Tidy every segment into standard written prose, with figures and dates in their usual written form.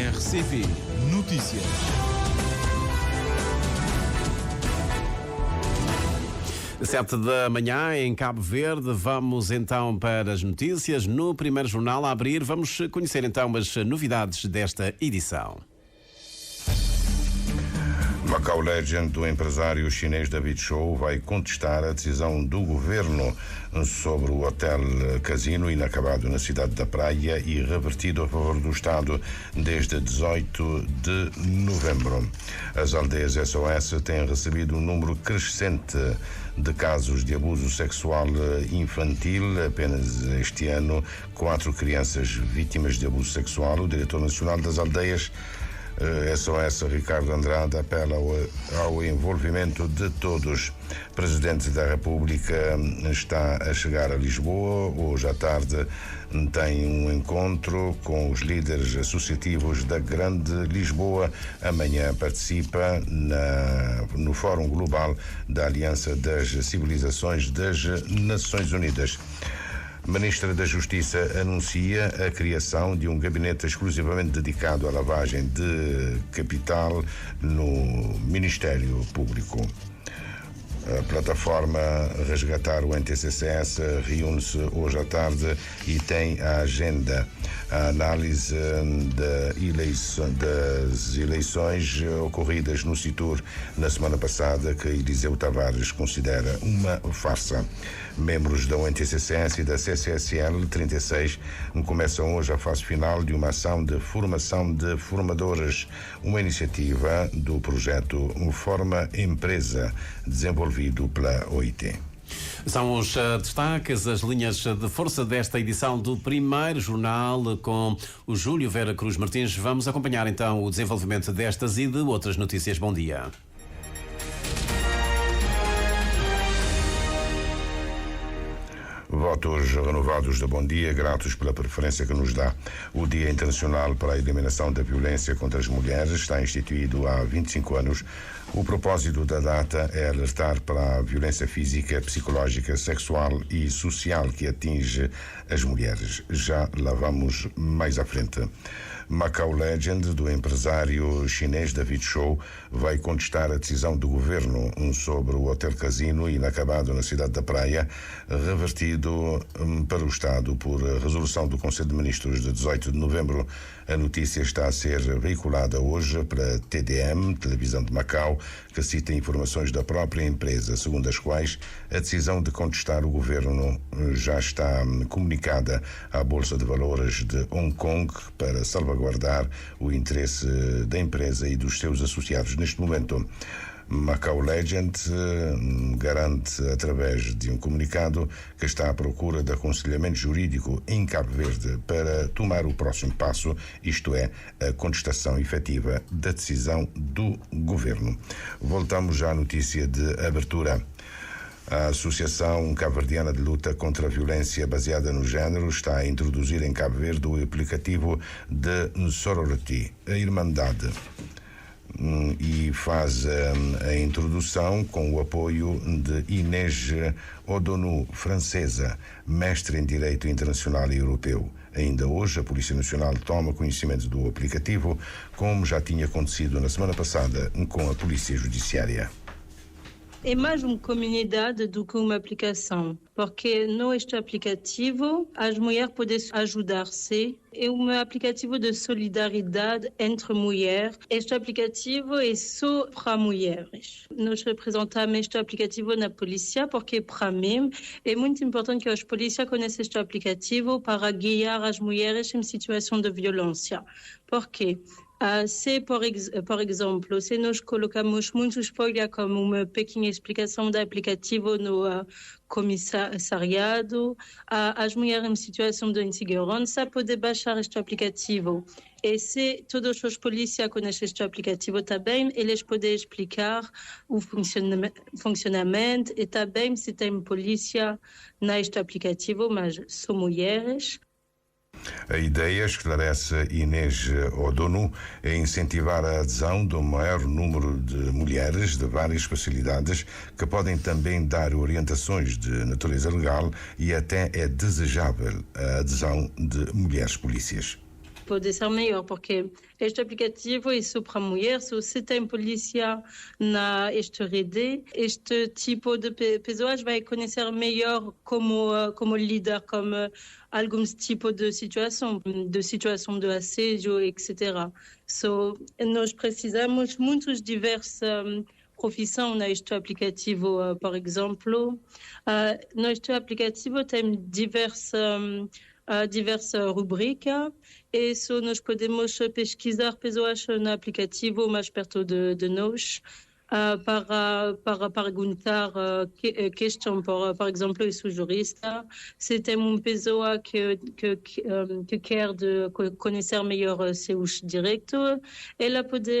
RCV Notícias. Sete da manhã em Cabo Verde. Vamos então para as notícias. No primeiro jornal a abrir, vamos conhecer então as novidades desta edição. Macau Legend, do empresário chinês David Chou, vai contestar a decisão do governo sobre o hotel casino inacabado na cidade da Praia e revertido a favor do Estado desde 18 de novembro. As aldeias SOS têm recebido um número crescente de casos de abuso sexual infantil. Apenas este ano, 4 crianças vítimas de abuso sexual. O diretor nacional das aldeias SOS, Ricardo Andrade, apela ao envolvimento de todos. O Presidente da República está a chegar a Lisboa. Hoje à tarde tem um encontro com os líderes associativos da Grande Lisboa. Amanhã participa no Fórum Global da Aliança das Civilizações das Nações Unidas. A Ministra da Justiça anuncia a criação de um gabinete exclusivamente dedicado à lavagem de capital no Ministério Público. A plataforma Resgatar o NTCCS reúne-se hoje à tarde e tem a agenda a análise das eleições ocorridas no Citur na semana passada, que Eliseu Tavares considera uma farsa. Membros da UNTCCS e da CCSL 36 começam hoje a fase final de uma ação de formação de formadores, uma iniciativa do projeto Forma Empresa, desenvolvido pela OIT. São os destaques, as linhas de força desta edição do primeiro jornal com o Júlio Vera Cruz Martins. Vamos acompanhar então o desenvolvimento destas e de outras notícias. Bom dia. Votos renovados de bom dia, gratos pela preferência que nos dá. O Dia Internacional para a Eliminação da Violência contra as Mulheres está instituído há 25 anos. O propósito da data é alertar para a violência física, psicológica, sexual e social que atinge as mulheres. Já lá vamos mais à frente. Macau Legend, do empresário chinês David Chou, vai contestar a decisão do governo sobre o hotel casino inacabado na cidade da Praia, revertido para o Estado por resolução do Conselho de Ministros de 18 de novembro. A notícia está a ser veiculada hoje pela TDM, Televisão de Macau, que cita informações da própria empresa, segundo as quais a decisão de contestar o governo já está comunicada à Bolsa de Valores de Hong Kong para salvaguardar o interesse da empresa e dos seus associados. Neste momento, Macau Legend garante, através de um comunicado, que está à procura de aconselhamento jurídico em Cabo Verde para tomar o próximo passo, isto é, a contestação efetiva da decisão do governo. Voltamos já à notícia de abertura. A Associação Cabo-Verdiana de Luta contra a Violência Baseada no Género está a introduzir em Cabo Verde o aplicativo de Sorority, a Irmandade, e faz a introdução com o apoio de Inês Odonou, francesa, mestre em Direito Internacional e Europeu. Ainda hoje, a Polícia Nacional toma conhecimento do aplicativo, como já tinha acontecido na semana passada com a Polícia Judiciária. É mais uma comunidade do que uma aplicação, porque neste aplicativo as mulheres podem ajudar-se. É um aplicativo de solidariedade entre mulheres. Este aplicativo é só para mulheres. Nós representamos este aplicativo na polícia porque, para mim, é muito importante que as polícias conheçam este aplicativo para guiar as mulheres em situação de violência. Por quê? Se, por exemplo, se nós colocamos muito spoiler como uma pequena explicação do aplicativo no comissariado, as mulheres em situação de insegurança podem baixar este aplicativo. E se todos os polícias conhecem este aplicativo também, eles podem explicar o funcionamento e também se tem polícia neste aplicativo, mas são mulheres. A ideia, esclarece Inês Odonou, é incentivar a adesão do maior número de mulheres de várias especialidades que podem também dar orientações de natureza legal, e até é desejável a adesão de mulheres polícias. pode ser melhor, porque este aplicativo é só para mulheres. Se você tem polícia na esta rede, este tipo de pessoas vai conhecer melhor como lidar com alguns tipos de situação de assédio, etc. Nós precisamos muitos diversos profissões neste aplicativo. Por exemplo, neste aplicativo tem diversas rubricas e nós podemos pesquisar pessoas no aplicativo mais perto de nós para perguntar questões. Por exemplo, eu sou jurista. Se tem uma pessoa que quer conhecer melhor seus direitos, ela pode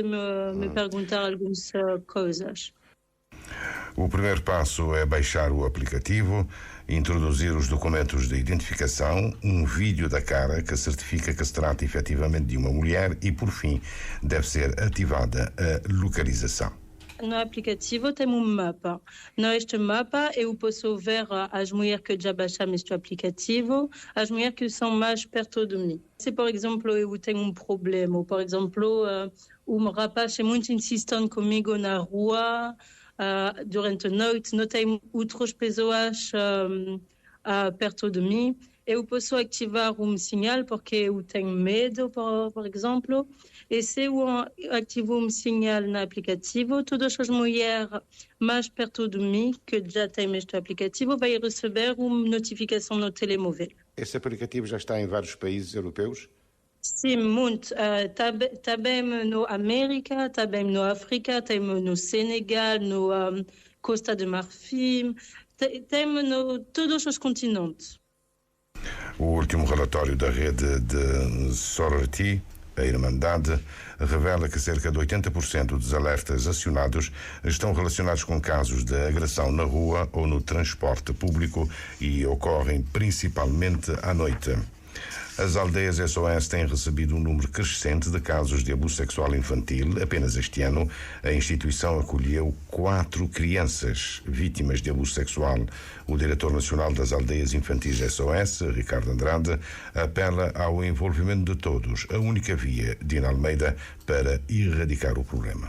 me perguntar algumas coisas. O primeiro passo é baixar o aplicativo, introduzir os documentos de identificação, um vídeo da cara que certifica que se trata efetivamente de uma mulher e, por fim, deve ser ativada a localização. No aplicativo tem um mapa. Neste mapa eu posso ver as mulheres que já baixaram este aplicativo, as mulheres que são mais perto de mim. Se, por exemplo, eu tenho um problema, ou, por exemplo, um rapaz é muito insistente comigo na rua, durante a noite, não tem outras pessoas perto de mim, eu posso ativar um sinal porque eu tenho medo, por exemplo, e se eu ativo um sinal no aplicativo, todas as mulheres mais perto de mim que já têm este aplicativo vão receber uma notificação no telemóvel. Esse aplicativo já está em vários países europeus? Sim, muito. Também na América, também na África, temos no Senegal, no Costa de Marfim, temos em todos os continentes. O último relatório da rede de Sorority, a Irmandade, revela que cerca de 80% dos alertas acionados estão relacionados com casos de agressão na rua ou no transporte público e ocorrem principalmente à noite. As aldeias SOS têm recebido um número crescente de casos de abuso sexual infantil. Apenas este ano, a instituição acolheu 4 crianças vítimas de abuso sexual. O diretor nacional das aldeias infantis SOS, Ricardo Andrade, apela ao envolvimento de todos, a única via, Dina Almeida, para erradicar o problema.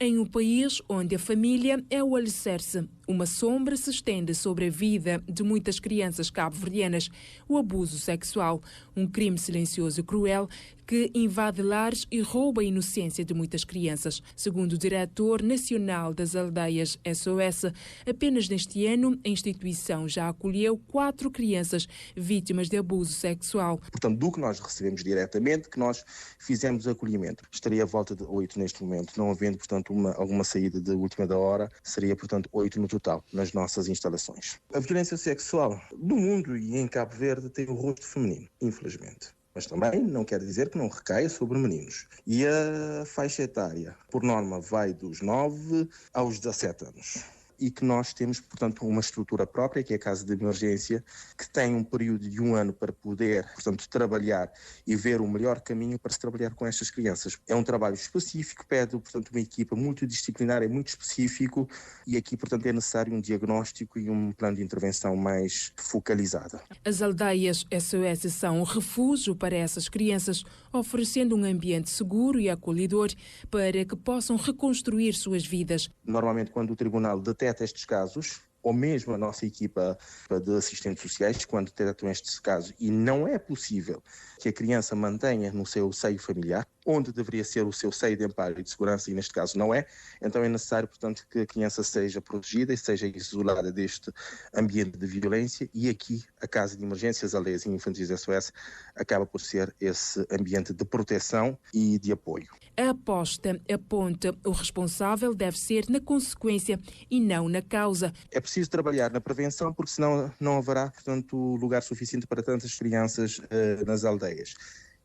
Em um país onde a família é o alicerce, uma sombra se estende sobre a vida de muitas crianças cabo-verdianas. O abuso sexual, um crime silencioso e cruel que invade lares e rouba a inocência de muitas crianças. Segundo o diretor nacional das aldeias SOS, apenas neste ano a instituição já acolheu 4 crianças vítimas de abuso sexual. Portanto, do que nós recebemos diretamente, que nós fizemos acolhimento. Estaria à volta de 8 neste momento, não havendo, portanto, alguma saída de última da hora, seria, portanto, 8 no total nas nossas instalações. A violência sexual do mundo e em Cabo Verde tem o rosto feminino, infelizmente. Mas também não quer dizer que não recaia sobre meninos. E a faixa etária, por norma, vai dos 9 aos 17 anos. E que nós temos, portanto, uma estrutura própria, que é a Casa de Emergência, que tem um período de 1 ano para poder, portanto, trabalhar e ver o melhor caminho para se trabalhar com estas crianças. É um trabalho específico, pede, portanto, uma equipa multidisciplinar, é muito específico, e aqui, portanto, é necessário um diagnóstico e um plano de intervenção mais focalizado. As aldeias SOS são um refúgio para essas crianças, oferecendo um ambiente seguro e acolhedor para que possam reconstruir suas vidas. Normalmente, quando o tribunal deteta estes casos, ou mesmo a nossa equipa de assistentes sociais, quando detectam estes casos, e não é possível que a criança mantenha no seu seio familiar, onde deveria ser o seu seio de amparo e de segurança, e neste caso não é, então é necessário, portanto, que a criança seja protegida e seja isolada deste ambiente de violência, e aqui a Casa de Emergências, Aldeias Infantis SOS, acaba por ser esse ambiente de proteção e de apoio. A aposta aponta o responsável deve ser na consequência e não na causa. É preciso trabalhar na prevenção, porque senão não haverá, portanto, lugar suficiente para tantas crianças nas aldeias.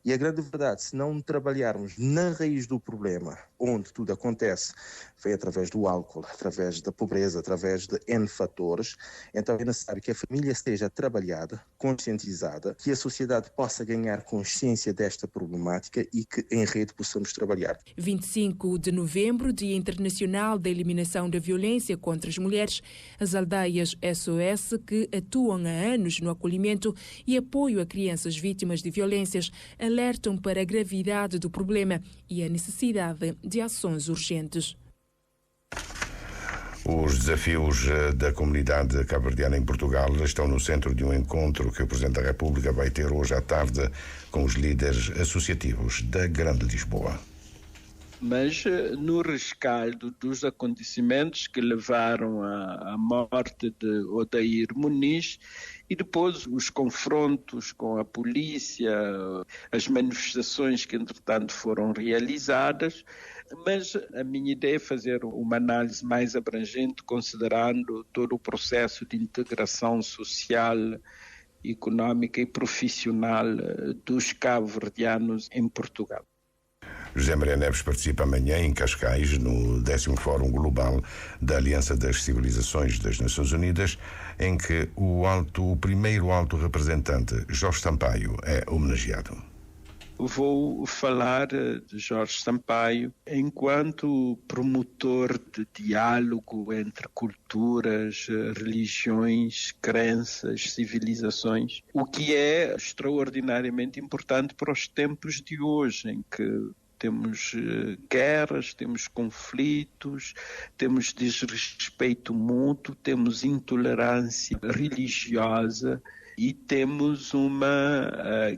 E a grande verdade, se não trabalharmos na raiz do problema, onde tudo acontece, foi através do álcool, através da pobreza, através de N fatores, então é necessário que a família esteja trabalhada, conscientizada, que a sociedade possa ganhar consciência desta problemática e que em rede possamos trabalhar. 25 de novembro, Dia Internacional da Eliminação da Violência contra as Mulheres. As aldeias SOS, que atuam há anos no acolhimento e apoio a crianças vítimas de violências, alertam para a gravidade do problema e a necessidade de ações urgentes. Os desafios da comunidade cabo-verdiana em Portugal estão no centro de um encontro que o Presidente da República vai ter hoje à tarde com os líderes associativos da Grande Lisboa. Mas no rescaldo dos acontecimentos que levaram à morte de Odair Muniz e depois os confrontos com a polícia, as manifestações que entretanto foram realizadas, mas a minha ideia é fazer uma análise mais abrangente considerando todo o processo de integração social, económica e profissional dos cabo-verdianos em Portugal. José Maria Neves participa amanhã em Cascais no 10º Fórum Global da Aliança das Civilizações das Nações Unidas, em que o primeiro alto representante, Jorge Sampaio, é homenageado. Vou falar de Jorge Sampaio enquanto promotor de diálogo entre culturas, religiões, crenças, civilizações, o que é extraordinariamente importante para os tempos de hoje, em que temos guerras, temos conflitos, temos desrespeito mútuo, temos intolerância religiosa e temos uma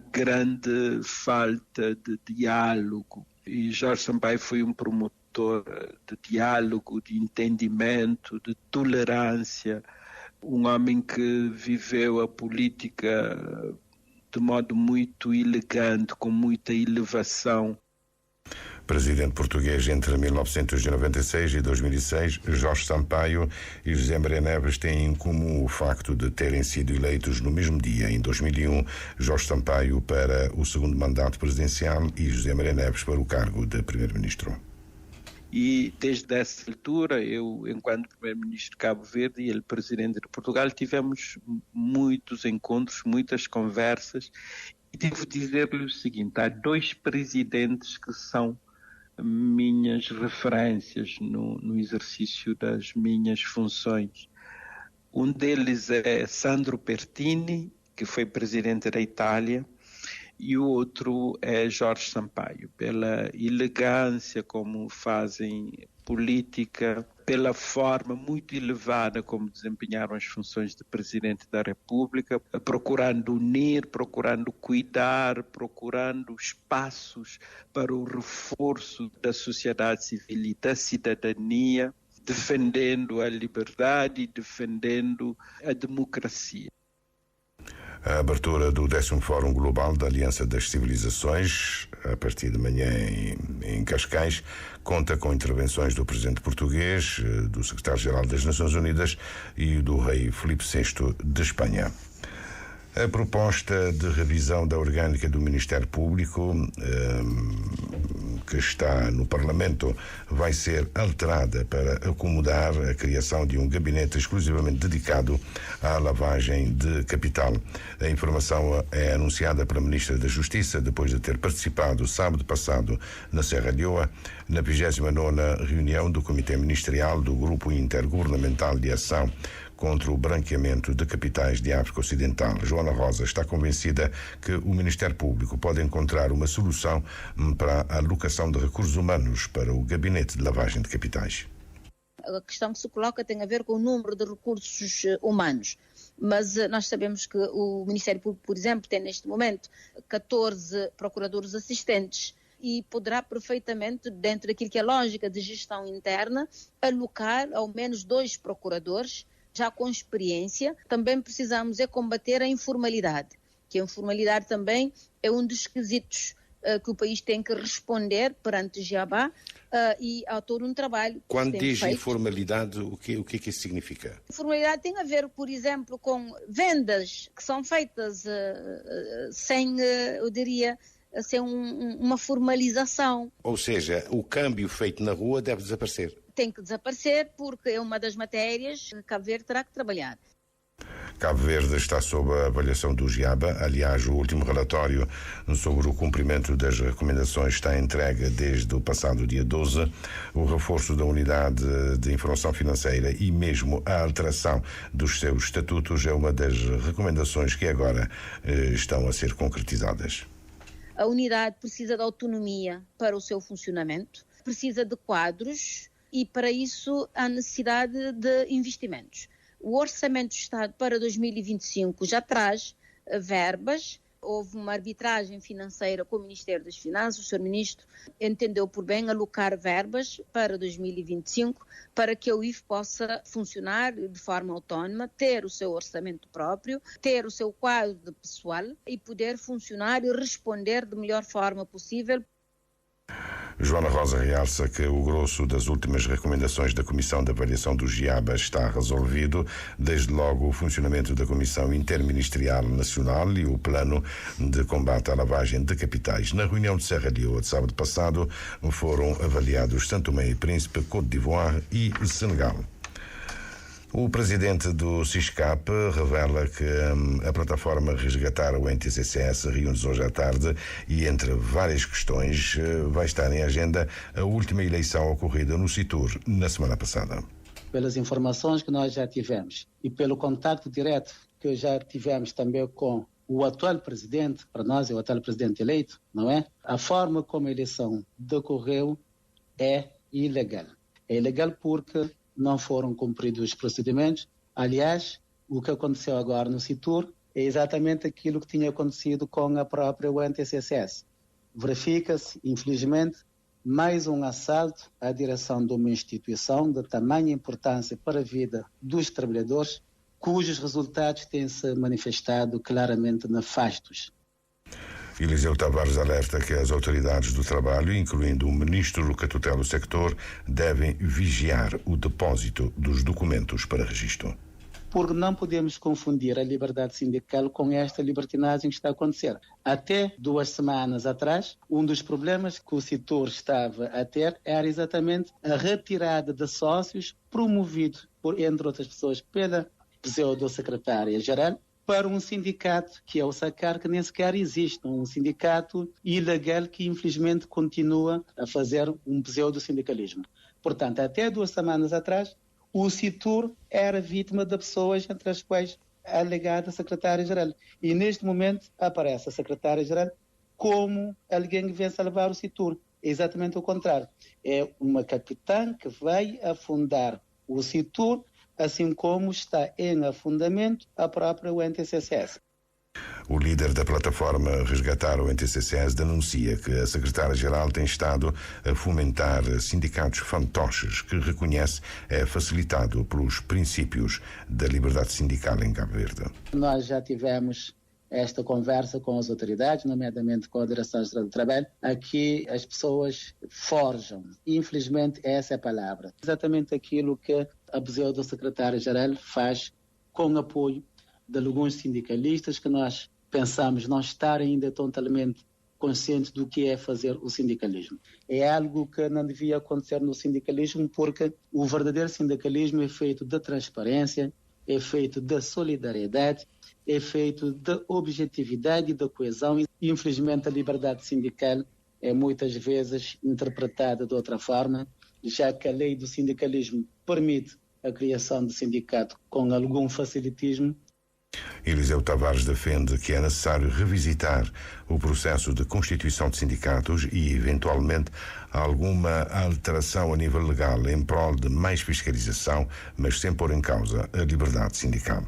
grande falta de diálogo. E Jorge Sampaio foi um promotor de diálogo, de entendimento, de tolerância, um homem que viveu a política de modo muito elegante, com muita elevação. Presidente português entre 1996 e 2006, Jorge Sampaio e José Maria Neves têm em comum o facto de terem sido eleitos no mesmo dia, em 2001, Jorge Sampaio para o segundo mandato presidencial e José Maria Neves para o cargo de primeiro-ministro. E desde essa altura, eu, enquanto primeiro-ministro de Cabo Verde e ele presidente de Portugal, tivemos muitos encontros, muitas conversas. E devo dizer-lhe o seguinte, há dois presidentes que são minhas referências no exercício das minhas funções. Um deles é Sandro Pertini, que foi presidente da Itália, e o outro é Jorge Sampaio, pela elegância como fazem política, pela forma muito elevada como desempenharam as funções de Presidente da República, procurando unir, procurando cuidar, procurando espaços para o reforço da sociedade civil e da cidadania, defendendo a liberdade e defendendo a democracia. A abertura do 10º Fórum Global da Aliança das Civilizações, a partir de manhã em Cascais, conta com intervenções do presidente português, do secretário-geral das Nações Unidas e do rei Filipe VI de Espanha. A proposta de revisão da orgânica do Ministério Público, que está no Parlamento, vai ser alterada para acomodar a criação de um gabinete exclusivamente dedicado à lavagem de capital. A informação é anunciada pela Ministra da Justiça depois de ter participado sábado passado na Serra Leoa, na 29ª reunião do Comitê Ministerial do Grupo Intergovernamental de Ação contra o branqueamento de capitais de África Ocidental. Joana Rosa está convencida que o Ministério Público pode encontrar uma solução para a alocação de recursos humanos para o gabinete de lavagem de capitais. A questão que se coloca tem a ver com o número de recursos humanos, mas nós sabemos que o Ministério Público, por exemplo, tem neste momento 14 procuradores assistentes e poderá perfeitamente, dentro daquilo que é a lógica de gestão interna, alocar ao menos 2 procuradores já com experiência. Também precisamos combater a informalidade, que a informalidade também é um dos quesitos que o país tem que responder perante o Djabá e há todo um trabalho. Quando diz informalidade, o que isso significa? Informalidade tem a ver, por exemplo, com vendas que são feitas sem, eu diria, ser uma formalização. Ou seja, o câmbio feito na rua deve desaparecer. Tem que desaparecer porque é uma das matérias que Cabo Verde terá que trabalhar. Cabo Verde está sob a avaliação do GIABA. Aliás, o último relatório sobre o cumprimento das recomendações está entregue desde o passado dia 12. O reforço da unidade de informação financeira e mesmo a alteração dos seus estatutos é uma das recomendações que agora estão a ser concretizadas. A unidade precisa de autonomia para o seu funcionamento, precisa de quadros e, para isso, há necessidade de investimentos. O Orçamento do Estado para 2025 já traz verbas. Houve uma arbitragem financeira com o Ministério das Finanças. O Sr. Ministro entendeu por bem alocar verbas para 2025 para que a UIF possa funcionar de forma autónoma, ter o seu orçamento próprio, ter o seu quadro de pessoal e poder funcionar e responder da melhor forma possível. Joana Rosa realça que o grosso das últimas recomendações da Comissão de Avaliação do GIABA está resolvido, desde logo o funcionamento da Comissão Interministerial Nacional e o Plano de Combate à Lavagem de Capitais. Na reunião de Serra Leoa de sábado passado foram avaliados São Tomé e Príncipe, Côte d'Ivoire e Senegal. O presidente do SISCAP revela que a plataforma Resgatar o NTCCS reúne-se hoje à tarde e, entre várias questões, vai estar em agenda a última eleição ocorrida no CITUR na semana passada. Pelas informações que nós já tivemos e pelo contacto direto que já tivemos também com o atual presidente, para nós é o atual presidente eleito, não é? A forma como a eleição decorreu é ilegal. É ilegal porque não foram cumpridos os procedimentos. Aliás, o que aconteceu agora no CITUR é exatamente aquilo que tinha acontecido com a própria UNTCCS. Verifica-se, infelizmente, mais um assalto à direção de uma instituição de tamanha importância para a vida dos trabalhadores, cujos resultados têm se manifestado claramente nefastos. Eliseu Tavares alerta que as autoridades do trabalho, incluindo o ministro que tutela o sector, devem vigiar o depósito dos documentos para registro. Porque não podemos confundir a liberdade sindical com esta libertinagem que está a acontecer. Até 2 semanas atrás, um dos problemas que o setor estava a ter era exatamente a retirada de sócios promovido, entre outras pessoas, pela pseudo-secretária-geral, para um sindicato, que é o SACAR, que nem sequer existe, um sindicato ilegal que infelizmente continua a fazer um pseudo-sindicalismo. Portanto, até 2 semanas atrás, o CITUR era vítima de pessoas, entre as quais a alegada secretária-geral. E neste momento aparece a secretária-geral como alguém que vem salvar o CITUR. É exatamente o contrário. É uma capitã que vai afundar o CITUR, assim como está em afundamento a própria UNTCCS. O líder da plataforma Resgatar o NTCCS denuncia que a secretária-geral tem estado a fomentar sindicatos fantoches que reconhece é facilitado pelos princípios da liberdade sindical em Cabo Verde. Nós já tivemos esta conversa com as autoridades, nomeadamente com a Direção-Geral do Trabalho. Aqui as pessoas forjam, infelizmente essa é a palavra, exatamente aquilo que a pseudo-secretária-geral faz com apoio de alguns sindicalistas que nós pensamos não estar ainda totalmente conscientes do que é fazer o sindicalismo. É algo que não devia acontecer no sindicalismo, porque o verdadeiro sindicalismo é feito de transparência, é feito de solidariedade, é feito de objetividade e de coesão. E, infelizmente, a liberdade sindical é muitas vezes interpretada de outra forma, já que a lei do sindicalismo permite a criação de sindicato com algum facilitismo. Eliseu Tavares defende que é necessário revisitar o processo de constituição de sindicatos e, eventualmente, alguma alteração a nível legal em prol de mais fiscalização, mas sem pôr em causa a liberdade sindical.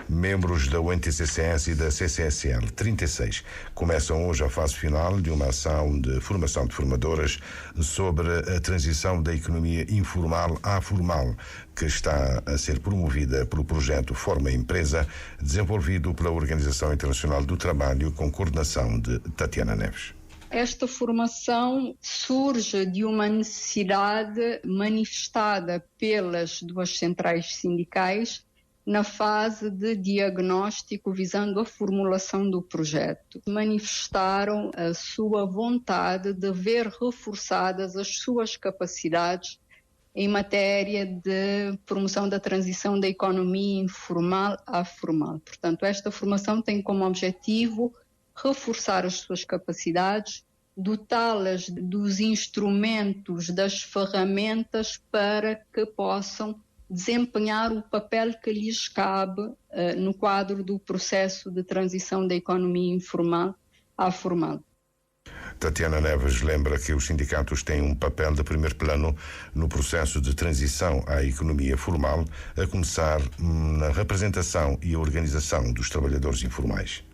Membros da UNTCCS e da CCSL 36 começam hoje a fase final de uma ação de formação de formadoras sobre a transição da economia informal à formal, que está a ser promovida pelo projeto Forma Empresa, desenvolvido pela Organização Internacional do Trabalho, com coordenação de Tatiana Neves. Esta formação surge de uma necessidade manifestada pelas 2 centrais sindicais na fase de diagnóstico visando a formulação do projeto. Manifestaram a sua vontade de ver reforçadas as suas capacidades em matéria de promoção da transição da economia informal à formal. Portanto, esta formação tem como objetivo reforçar as suas capacidades, dotá-las dos instrumentos, das ferramentas para que possam desempenhar o papel que lhes cabe no quadro do processo de transição da economia informal à formal. Tatiana Neves lembra que os sindicatos têm um papel de primeiro plano no processo de transição à economia formal, a começar na representação e organização dos trabalhadores informais.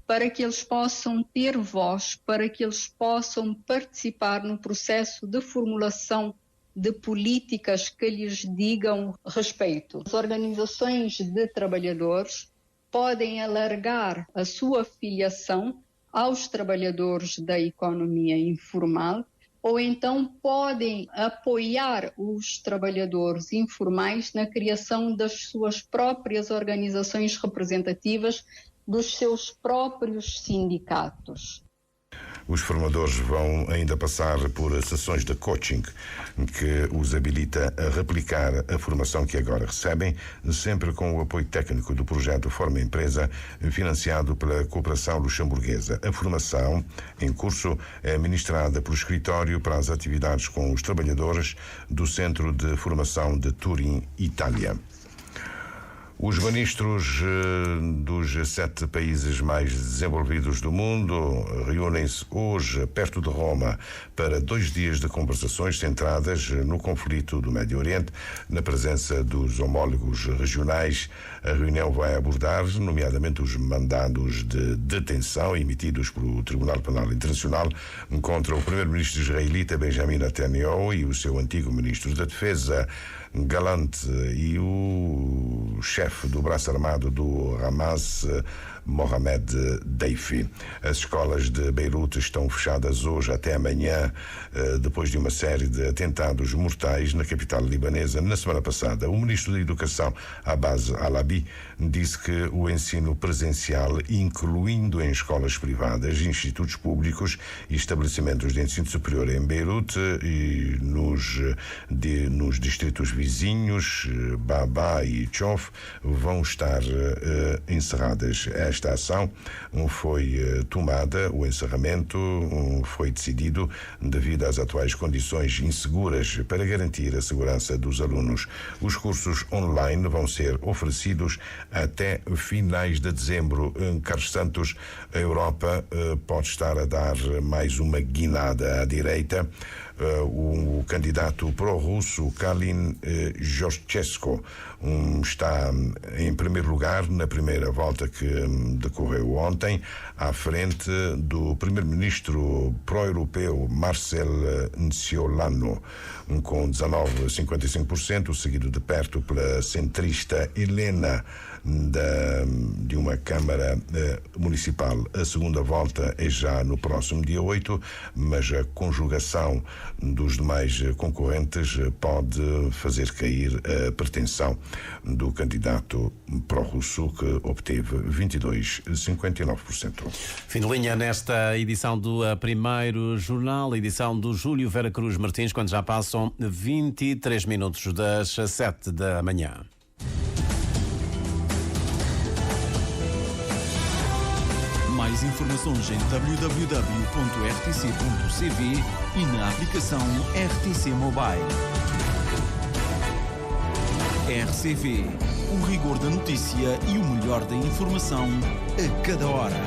Para que eles possam ter voz, para que eles possam participar no processo de formulação de políticas que lhes digam respeito. As organizações de trabalhadores podem alargar a sua filiação aos trabalhadores da economia informal ou então podem apoiar os trabalhadores informais na criação das suas próprias organizações representativas, dos seus próprios sindicatos. Os formadores vão ainda passar por sessões de coaching que os habilita a replicar a formação que agora recebem, sempre com o apoio técnico do projeto Forma Empresa, financiado pela cooperação luxemburguesa. A formação em curso é ministrada pelo Escritório para as Atividades com os Trabalhadores do Centro de Formação de Turim, Itália. Os ministros dos 7 países mais desenvolvidos do mundo reúnem-se hoje perto de Roma para 2 dias de conversações centradas no conflito do Médio Oriente, na presença dos homólogos regionais. A reunião vai abordar, nomeadamente, os mandados de detenção emitidos pelo Tribunal Penal Internacional contra o primeiro-ministro israelita Benjamin Netanyahu e o seu antigo ministro da Defesa, Gallant, e o chefe do braço armado do Hamas, Mohamed Deifi. As escolas de Beirute estão fechadas hoje até amanhã, depois de uma série de atentados mortais na capital libanesa. Na semana passada, o ministro da Educação, Abbas Alabi, disse que o ensino presencial, incluindo em escolas privadas, institutos públicos e estabelecimentos de ensino superior em Beirute e nos distritos vizinhos, Baba e Chof, vão estar encerradas. Esta ação foi tomada, o encerramento foi decidido devido às atuais condições inseguras para garantir a segurança dos alunos. Os cursos online vão ser oferecidos até finais de dezembro. Carlos Santos, a Europa pode estar a dar mais uma guinada à direita. O candidato pró-russo Kalin Georgescu está em primeiro lugar na primeira volta que decorreu ontem, à frente do primeiro-ministro pró-europeu Marcel Nciolano, com 19,55%, seguido de perto pela centrista Helena de uma Câmara Municipal. A segunda volta é já no próximo dia 8, mas a conjugação dos demais concorrentes pode fazer cair a pretensão do candidato pró-russo, que obteve 22,59%. Fim de linha nesta edição do Primeiro Jornal, edição do Júlio Vera Cruz Martins, quando já passam 23 minutos das 7 da manhã. Mais informações em www.rtc.cv e na aplicação RTC Mobile. RCV, o rigor da notícia e o melhor da informação a cada hora.